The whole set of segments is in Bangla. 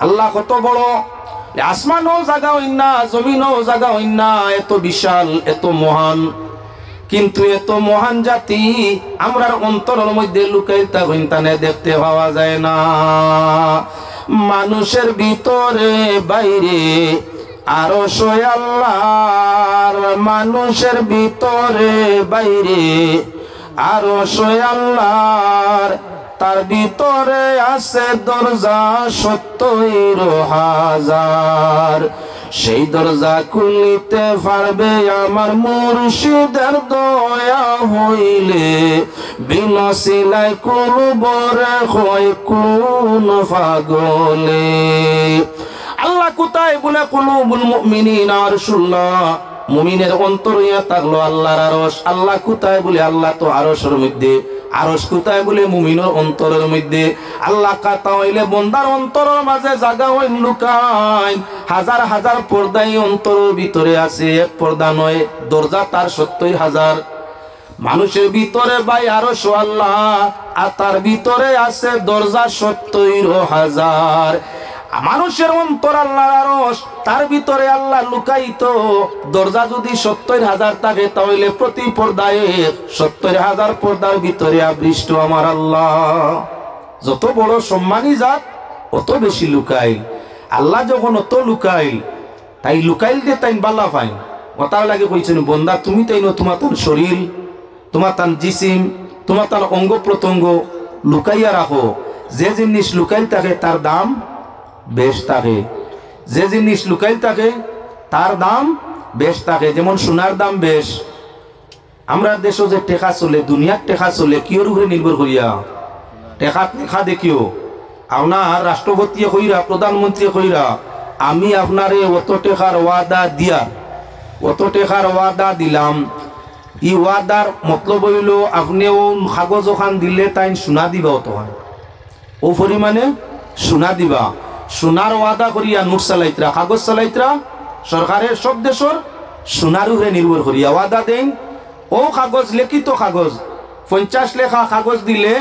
আল্লাহ কত বড়, আসমানও জায়গা হইন না, জমিনও জায়গা হইন না, এত বিশাল, এত মহান। কিন্তু এত মহান জাতি আমরার অন্তরের মধ্যে লুকাইতা হইনতানে দেখতে পাওয়া যায় না। মানুষের ভিতরে বাইরে আরশ আল্লাহর, মানুষের ভিতরে বাইরে আরশ আল্লাহর, তার ভিতরে আছে দরজা ৭০,০০০। সেই দরজা খুলিতে পারবে আমার মুর্শিদের দয়া হইলে, বিনসিলায় কুলবরে হয় কোন পাগলে। আল্লাহ কোথায় বলে কুলুবুল মুমিনিনা আরশুল্লাহ, মুমিনের অন্তর ইয়া থাকলো আল্লাহর আরশ। আল্লাহ কোথায় বলে, আল্লাহ তো আরশের মধ্যে। আরশ কোথায় বলে, মুমিনের অন্তরের মধ্যে। আল্লাহ কথা হইলে বন্দার অন্তরের মাঝে জায়গা হইল লুকায়, হাজার হাজার পর্দাই অন্তরের ভিতরে আছে, এক পর্দা নয়, দরজা তার ৭০,০০০। মানুষের ভিতরে ভাই আরশ আল্লাহ, আর তার ভিতরে আছে দরজা ৭০,০০০। মানুষের অন্তর আল্লাহর আরশ, তার ভিতরে আল্লাহ লুকায়িত। দরজা যদি ৭০,০০০ থাকে তাহলে প্রতি পর্দায় ৭০,০০০ পর্দার ভিতরে আবৃষ্ট আমার আল্লাহ। যত বড় সম্মানী জাত অত বেশি লুকাইল। আল্লাহ যখন অত লুকাইল, তাই লুকাইল দিয়ে তাই বাল্লা পাই। ওটার লাগে কইছেন বন্দা তুমি তাই তোমার তার শরীর, তোমার তার জিসিম, তোমার তার অঙ্গ প্রত্যঙ্গ লুকাইয়া রাখো। যে জিনিস লুকাইল থাকে তার দাম বেশ থাকে, যে জিনিস লুকাইল থাকে তার দাম বেশ থাকে। যেমন সোনার দাম বেশ। আমরা দেশে যে টেকা চলে, দুনিয়ার টেকা চলে কিয়র উপরে নির্ভর করিয়া? টেকা টেকা দেখিও আপনার রাষ্ট্রপতি কইরা, প্রধানমন্ত্রী কইরা আমি আপনারে অত টেকার ওয়াদা দিয়া, অত টেকার ওয়াদা দিলাম। ই ওয়াদার মতলব হইল আপনিও কাগজ ওখান দিলে তাই সোনা দিবা, অত ও পরিমাণে সোনা দিবা। সোনার ওয়াদা করিয়া নোট চালাইতরা, কাগজ চালাইতরা, সরকারের সব দেশের সোনার উপরে নির্ভর করিয়া ওয়াদা দেন। ও কাগজ লিখিত কাগজ ৫০ লেখা কাগজ দিলে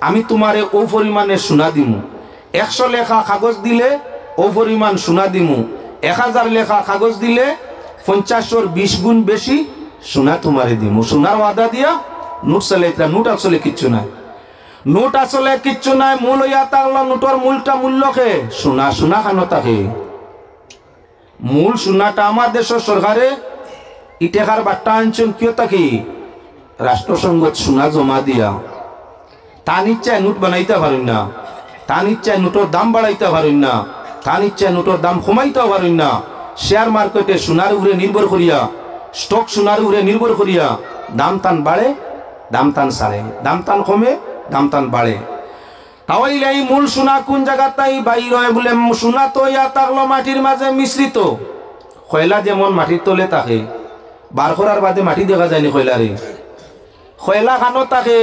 আমি তোমারে ও পরিমাণে সোনা দিমু, ১০০ লেখা কাগজ দিলে ও পরিমাণ সোনা দিমু, ১০০০ লেখা কাগজ দিলে ৫০-র ২০ গুণ বেশি সোনা তোমারে দিমু। সোনার ওয়াদা দিয়া নোট চালাইতরা। নোট আসলে কিচ্ছু নাই, নোট আসলে কিচ্ছু নাই। মূল ইয়া থাকলো নোটর মূলটা মূল্যকে সোনা, সোনা খানো থাকে মূল সোনাটা। আমার দেশের সরকারে ইটেকার বাট্টা আনছেন কেউ থাকি রাষ্ট্রসংঘত সোনা জমা দিয়া, তার ইচ্ছায় নোট বানাইতে পারেন না, তার ইচ্ছায় নোটের দাম বাড়াইতে পারেন না, তার ইচ্ছায় নোটের দাম কমাইতে পারেন না। শেয়ার মার্কেটে সোনার উপরে নির্ভর করিয়া, স্টক সোনার উপরে নির্ভর করিয়া দাম টান বাড়ে, দাম টান সারে, দাম টান কমে, দাম টান বাড়ে। তাহলে এই মূল সোনা কোন জায়গা তাই বাইর হয় বলে? সোনা তো ইয়া থাকলো মাটির মাঝে মিশ্রিত। কয়লা যেমন মাটির তলে থাকে, বার করার বাদে মাটি দেখা যায়নি কয়লারে। কয়লা খানো থাকে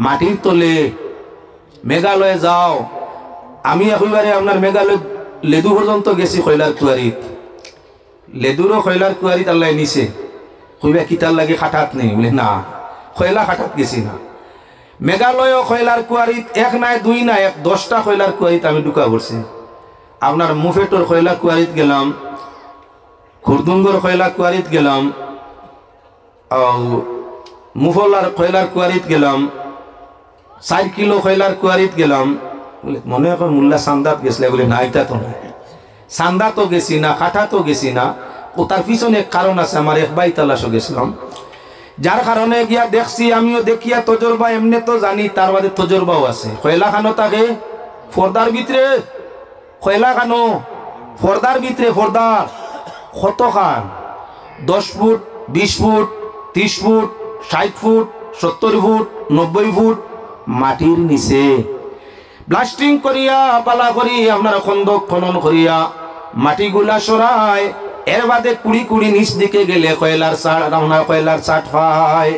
মাটির তলে। মেঘালয়ে যাও, আমি একেবারে আপনার মেঘালয় লেদু পর্যন্ত গেছি কয়লার কুয়ারিত। লেদুরও কয়লার কুয়ারিত আল্লাহ নিছে। কইবা কিতার লাগে খাটাত নেই বলে না, কয়লা খাটাত গেছি না। মেঘালয় কয়লার কুয়ারিত এক নাই দুই নাই, ১০টা কয়লার কুয়ারিত আমি ঢুকা পড়ছি। আপনার মুফেটর কয়লা কুয়ারিত গেলাম, খুরদুঙ্গর কয়লা কুয়ারিত গেলাম, মুফলার কয়লার কুয়ারিত গেলাম, ৪ কিলো কয়লার কুয়ারিত গেলাম। বলে মনে এখন মোল্লা চান্দাত গেছিলে বলে না, এটা তো না, চান্দা তো গেছি না, কাঠা তো গেছি না। ও তার পিছনে কারণ আছে। আমার এক বাই তালাশও গেছিলাম, যার কারণে গিয়া দেখছি, আমিও দেখিয়া তজরবা এমনি তো জানি, তার বাদে তজরবাও আছে। কয়লা খানো থাকে ফর্দার ভিতরে, কয়লা খানো ফর্দার ভিতরে, ফর্দার কত খান ১০ foot, ২০ foot, ৩০ foot, ৬০ foot, ৭০ foot, ৯০ foot মাটির নিচে ব্লাস্টিং করিয়া পালা করি আপনারা খন্দক খনন করিয়া মাটিগুলা সরায়। এর বাদে কুড়ি কুড়ি নিচ দিকে গেলে কয়লার চাট, আপনার কয়লার চাট পায়।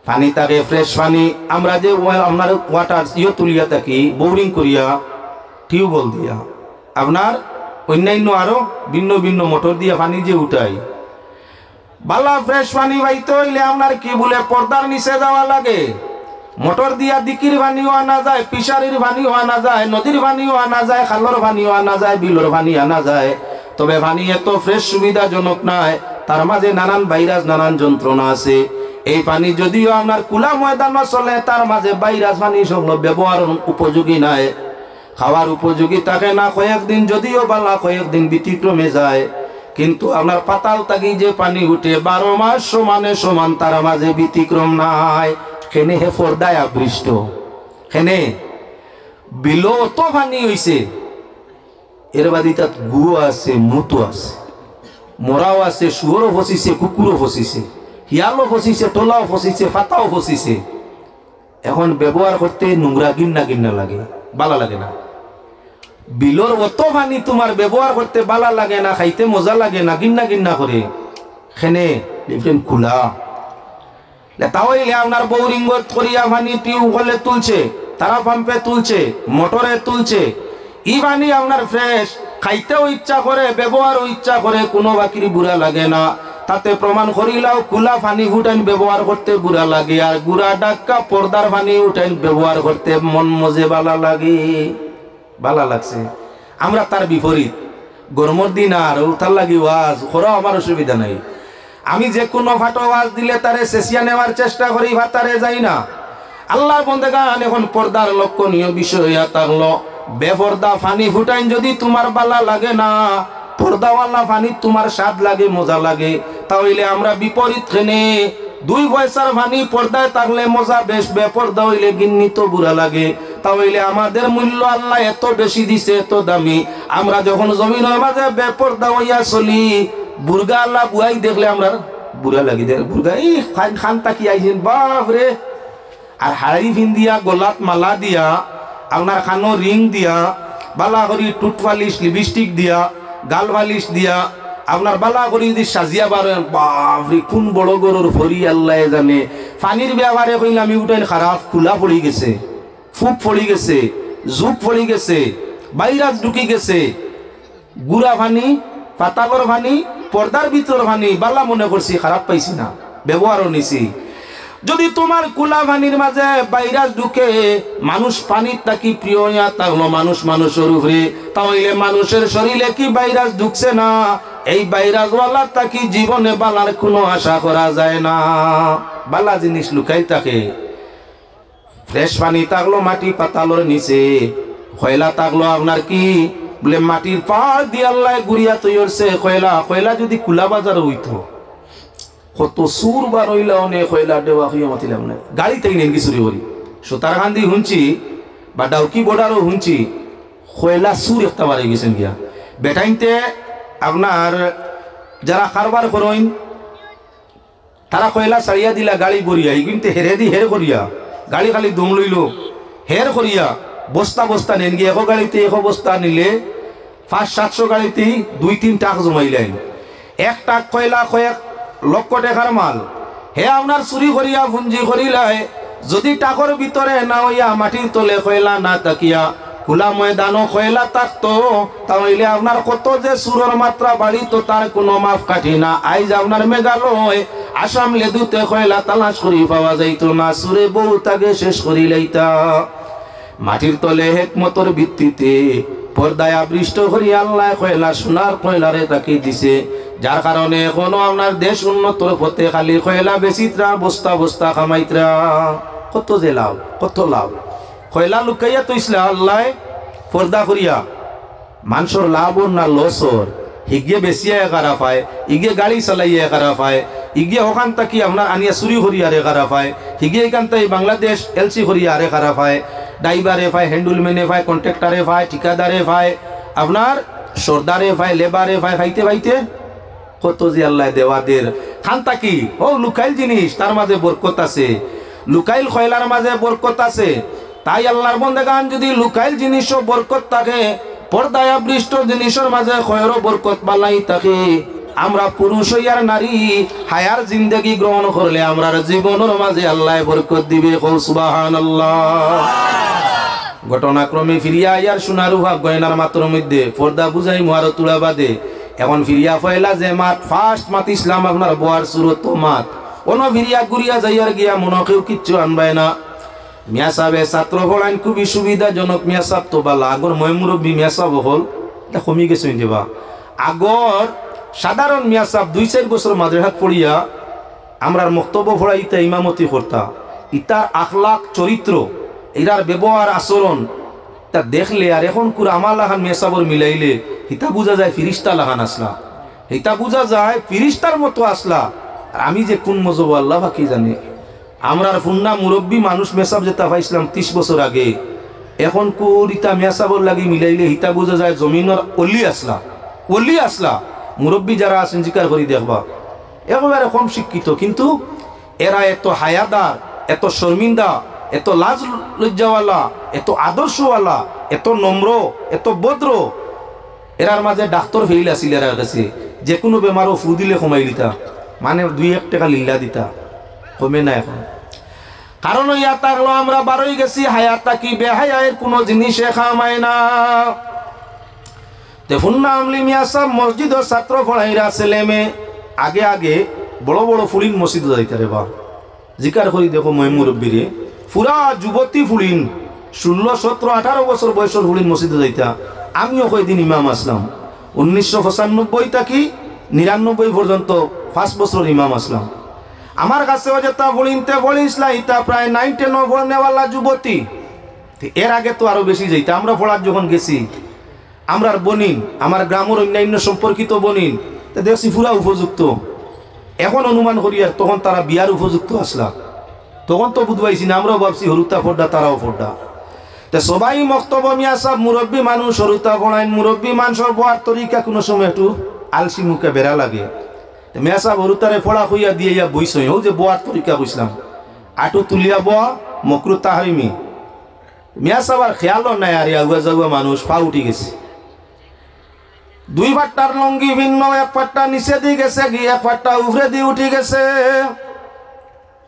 পানি থাকে ফ্রেশ পানি। আমরা যে আপনার ওয়াটার ইয়ে তুলিয়া থাকি বোরিং করিয়া, টিউবওয়েল দিয়া, আপনার অন্যান্য আরো ভিন্ন ভিন্ন মোটর দিয়া পানি যে উঠাই, বালা ফ্রেশ পানি পাইতে হইলে আপনার কি বলে পর্দার নিচে যাওয়া লাগে। মোটর দিয়া দিকির পানিও আনা যায়, পিসারির পানিও আনা যায়, নদীর পানিও আনা যায়, খালর পানিও আনা যায়, বিলর পানি আনা যায়। তবে পানি এত ফ্রেশ সুবিধাজনক নয়, তার মাঝে নানান ভাইরাস নানান যন্ত্রণা আছে। এই পানি যদিও আপনার কুলা ময়দান চলে, তার মাঝে ভাইরাস পানি সেগুলো ব্যবহার উপযোগী নয়, খাওয়ার উপযোগী থাকে না। কয়েকদিন যদিও বালা কয়েকদিন ব্যতিক্রমে যায়, কিন্তু আপনার পাতাল তাকি যে পানি উঠে 12 মাস সমানে সমান, তার মাঝে ব্যতিক্রম নাই। খেনে হে পর্দায় আবৃষ্ট, খেনে বিলো অত পানি হইছে, এর বাদি তাত গুও আছে, মুতো আছে, মোরাও আছে, শুয়োরও ফসিছে, কুকুরও ফসিছে, হিয়ালও ফসিছে, টোলাও ফসিছে, ফাতাও ফসিছে। এখন ব্যবহার করতে নোংরা গিন্না গিন্না লাগে, বালা লাগে না। বিলর অত পানি তোমার ব্যবহার করতে বালা লাগে না, খাইতে মজা লাগে না, গিন্না গিন্না করে। খেনে ডিফারেন্ট খোলা তাহলে আপনার বোরিং করিয়া পানি টিউবওয়েলে তুলছে, তারা পাম্পে তুলছে, মোটরে তুলছে। ই পানি আপনার ফ্রেশ, খাইতেও ইচ্ছা করে, ব্যবহারও ইচ্ছা করে, কোনো বাকির বুড়া লাগে না। তাতে প্রমাণ করিলাও খোলা পানি উঠাইন ব্যবহার করতে বুড়া লাগে, আর গুড়া ডাক্কা পর্দার পানি উঠাইন ব্যবহার করতে মন মজে বালা লাগে, বালা লাগছে। আমরা তার বিপরীত, গরমের দিন আর উঠার লাগি ওয়াজ করা আমার অসুবিধা নাই। আমি যে কোনো ফাটো ওয়াজ দিলে তারে চেঁচিয়া নেওয়ার চেষ্টা করি, ভাতারে যাই না। আল্লাহর বন্দেগান এখন পর্দার লক্ষণীয় বিষয় থাকলো, বেপর্দা পানি ফুটাইন যদি তোমার বালা লাগে না, পর্দাওয়ালা পানি তোমার স্বাদ লাগে, মজা লাগে, তাহলে আমরা বিপরীত খেনে 2 পয়সার পানি পর্দায় থাকলে মজা বেশ, বেপর্দা হইলে গিন্নিত বুড়া লাগে। তাহলে আমাদের মূল্য আল্লাহ এত বেশি দিছে, এত দামি। আমরা যখন জমিনের মাঝে বেপর্দা হইয়া চলি, বুর্গা আল্লাহ বুয়াই দেখলে আমরা বুড়া লাগি দেয়, বুর্গা এই খান তাকি আইছেন বাপ রে। আর হাড়ি ফিন দিয়া, গলাত মালা দিয়া, আপনার খানো রিং দিয়া, বালা করি টুট পালিশ লিপস্টিক দিয়া, গাল পালিশ দিয়া, আপনার বালা করি যদি সাজিয়া পারেন, বাপরে কোন বড় গরুর ভরি আল্লাহ জানে। পানির ব্যবহারে কইলে আমি উঠাই খারাপ, খোলা পড়ি গেছে, ফুপ পড়ি গেছে, জুপ পড়ি গেছে, ভাইরাস ঢুকি গেছে। গুড়া পানি, পাতালর পানি, পর্দার ভিতর পানি বালা মনে করছি, খারাপ পাইছি না, ব্যবহারও নিছি। যদি তোমার কুলা পানির মাঝে ভাইরাস ঢুকে, মানুষ পানির তাকি প্রিয় হইয়া থাকলো মানুষ মানুষের উপরে, তাহলে মানুষের শরীরে কি ভাইরাস ঢুকছে না? এই ভাইরাস ওয়ালা তাকি জীবনে বালার কোনো আশা করা যায় না। বালা জিনিস লুকাই থাকে। ফ্রেশ পানি থাকলো মাটি পাতালর নিচে, খয়লা থাকলো আপনার কি বলে মাটির পাড় দিয়ে আল্লাহ গুড়িয়া তৈরছে। খয়লা খয়লা যদি কুলা বাজার হইতো, কত সুর বার হইলা অনেক খয়লা দেওয়া হইয়া মাতিলাম না, গাড়ি তাই নেন কি চুরি করি। সুতারখান্দি শুনছি বা ডাউকি বর্ডারও শুনছি, খয়লা সুর একটা বাড়ি গেছেন গিয়া। বেটাইনতে আপনার যারা কারবার করেন, তারা কয়লা ছাড়িয়া দিলা গাড়ি বরিয়া, কিন্তু হেরে দি হের করিয়া গাড়ি খালি দম লইল, হের করিয়া বস্তা বস্তা নেন গিয়ে। 1 গাড়িতে 1 বস্তা নিলে 500-700 গাড়িতেই 2-3 টাক জমাইলেন। 1 টাক কয়লা কয়েক লক্ষ টাকার মাল, হে আপনার চুরি করিয়া পুঞ্জি করিলাই। যদি টাকর ভিতরে না হইয়া মাটির তলে কয়লা না তাকিয়া খোলা ময়দানও কয়লা থাকতো, তাহলে আপনার কত যে সুরের মাত্রা বাড়িতো তার কোনো মাপ কাঠি না। আইজ আপনার মেঘালয়, আসাম লেদুতে কয়লা তালাশ করি পাওয়া যাইতো না, সুরে বহু তাকে শেষ করি লাইতা। মাটির তলে হেকমতর ভিত্তিতে পর্দায় আবৃষ্ট করি আল্লাহ কয়লা সোনার কয়লারে তাকে দিছে, যার কারণে এখনো আপনার দেশ উন্নতর পথে খালি কয়লা বেচিত্রা, বস্তা বস্তা খামাইত্রা। কত যে লাভ, কত লাভ। কয়লা লুকাইয়া তৈসলে আল্লাহ পর্দা করিয়া মানুষের লাভ না লসর, হিগে বেচিয়া একারা পায়, ইগে গাড়ি চালাইয়া একারা পায়, ইগে ওখান থাকি আপনার আনিয়া চুরি করিয়া একারা পায়, হিগে এখান থেকে বাংলাদেশ এলসি করিয়া একারা পায়, ড্রাইভারে পায়, হ্যান্ডুলম্যানে পায়, কন্ট্রাক্টারে পায়, ঠিকাদারে পায়, আপনার সর্দারে পায়, লেবারে পায়, পাইতে পাইতে কত যে আল্লাহ দেওয়াদের খান থাকি। ও লুকাইল জিনিস, তার মাঝে বরকত আছে, লুকাইল খয়লার মাঝে বরকত আছে। তাই আল্লাহর বন্দেগান যদি লুকাইল জিনিসও বরকত থাকে, পর্দায় আবৃষ্ট জিনিসের মাঝে খয়রও বরকত বালাই থাকে, আমরা পুরুষ হইয়ার নারী হায়ার জিন্দগি গ্রহণ করলে আমরার জীবনের মাঝে আল্লাহ বরকত দিবে। সুবহানাল্লাহ। ঘটনাক্রমে ফিরিয়া আয়ার সোনারু ভাগ গয়নার মাত্র মধ্যে পর্দা বুঝাই মারো তুলা বাদে। এখন ফিরিয়া ফয়লা যে মাত ফার্স্ট মাত ইসলাম আপনার বোয়ার সুরত মাত, অন ফিরিয়া গুড়িয়া যাইয়ার গিয়া মনে কেউ কিচ্ছু আনবায় না। মিয়া সাহেবে ছাত্র পড়াইন খুবই সুবিধাজনক। মিয়া সাহেব তো বালা আগর মই মুরব্বী মিয়া সাহেব হল এটা কমি গেছে দেবা। আগর সাধারণ মিয়া সাহেব 2-4 বছর মাদ্রাসাত পড়িয়া আমরার বক্তব্য পড়াইতে ইমামতি করতা। ইতার আখলাক চরিত্র এরার ব্যবহার আচরণ তা দেখলে আর এখন কুর আমার লাহান মিয়া সাহেবর মিলাইলে হিতা বোঝা যায় ফিরিস্তা লাহান আসলা, হিতা বোঝা যায় ফিরিস্তার মতো আসলা। আর আমি যে কোন মজব আল্লাহ কি জানে। আমরার ফুন্না মুরব্বী মানুষ মেসাব যেটা পাইছিলাম 30 বছর আগে, এখন কুরিতা মেসাবর লাগি মিলাইলে হিতা বোঝা যায় জমিনের অলি আসলা, অলি আসলা। মুরব্বী যারা আছেন জিকার করি দেখবা একেবারে কম শিক্ষিত, কিন্তু এরা এত হায়াদার, এত শর্মিন্দা, এত লাজ লজ্জাওয়ালা, এত আদর্শওয়ালা, এত নম্র, এত ভদ্র। এরার মাঝে ডাক্তার ফেইল আছিল এরার কাছে, যে কোনো বেমারও ফু দিলে কমাই দিতা, মানে 2-1 টাকা লিল্লা দিতা, কমে না এখন। কারণ ইয়া থাকলো আমরা বারোই গেছি হায়াত কি বেহায়ের কোনো জিনিসে খামায় না। দেখুন না আমলি মিয়া সাহেব মসজিদ ও ছাত্র পড়াইরা ছেলে মেয়ে আগে আগে বড় বড় ফুলিন মসজিদ যাইতে রে বা জিকার করি দেখো মই মুরব্বীরে পুরা যুবতী ফুলিন 16, 17, 18 বছর বয়সের ফুলিন মসজিদে যাইতা। আমিও কয়দিন ইমাম আসলাম 1995 থাকি 99 পর্যন্ত 5 বছর ইমাম আসলাম। আমার কাছেও যেটা বলিনতে বলিসলা ইটা প্রায় 9-10 পড়নেওয়ালা যুবতী। এর আগে তো আরো বেশি যাইতা। আমরা পড়ার যখন গেছি আমরার বনিন, আমার গ্রামের অন্যান্য সম্পর্কিত বনিন দেখছি পুরা উপযুক্ত। এখন অনুমান করি আর তখন তারা বিয়ার উপযুক্ত আসলা। তখন তো বুঝবাইছি না, আমরাও ভাবছি হরুতা ফোড্ডা তারাও ফোড্ডা। তো সবাই মক্তব্য মিয়া সাহেব মুরব্বী মানুষ হরুতা পড়াইন, মুরব্বী মানুষের বয়ার তরিকা কোনো সময় একটু আলসি মুখে বেড়া লাগে। মিয়া সাহেব হরুতারে ফোড়া খুইয়া দিয়ে ইয়া বইসই হোক যে বয়ার তরিকা বুঝলাম, আটু তুলিয়া বয়া মকরু তাহারিমি। মিয়া সাহেব আর খেয়ালও নাই আর আগুয়া জাগুয়া মানুষ পা উঠি গেছে। 2 পাট্টার লঙ্গি ভিন্ন, 1 পাট্টা নিচে দিয়ে গেছে, 1 পাট্টা উপরে দিয়ে উঠি গেছে।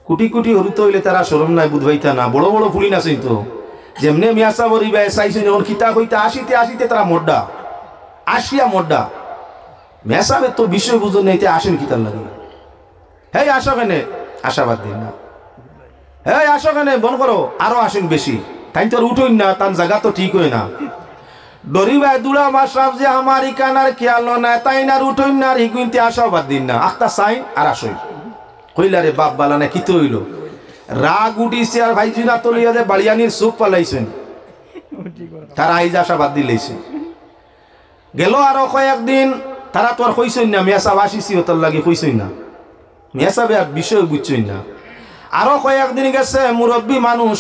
কুটি কুটি হরুত হইলে তারা সরম নাই বুধবাইতা না। বড় বড় ফুলিন আছে তো যেমনি মিয়া সাহেব হরিবাই চাইছে যখন খিতা কইতে আসিতে তারা মোড্ডা আসিয়া মোড্ডা। মিয়া সাহেবের তো বিষয় বুঝো নেইতে আসেন খিতার লাগে। হেই আসো কেনে, আশাবাদ দিন না। হেই আসো কেনে, বন করো, আরো আসেন বেশি। তাই তোর উঠোই না, তার জায়গা তো ঠিক হয় না। ডরিবাই দুড়া মাসরাফ যে আমার ইকানার খেয়াল না, তাই না উঠোই না আর হিগুইতে আশাবাদ দিন না। আখতা সাইন আর আসই কইলা রে বাপ বালা না কিতো হইল। রাগ উঠিছে আর ভাই জিনা তলিয়া যে বাড়িয়ানির চোখ পালাইছেন, তারা আইজ আশাবাদ দিলেছে। গেল আরো কয়েকদিন তারা তো আর কইসই না মিয়া সাহেব আসিছি ওটার লাগে কইসই না। মিয়া সাহেব আর বিষয় বুঝছই না। আরো কয়েকদিন গেছে মুরব্বী মানুষ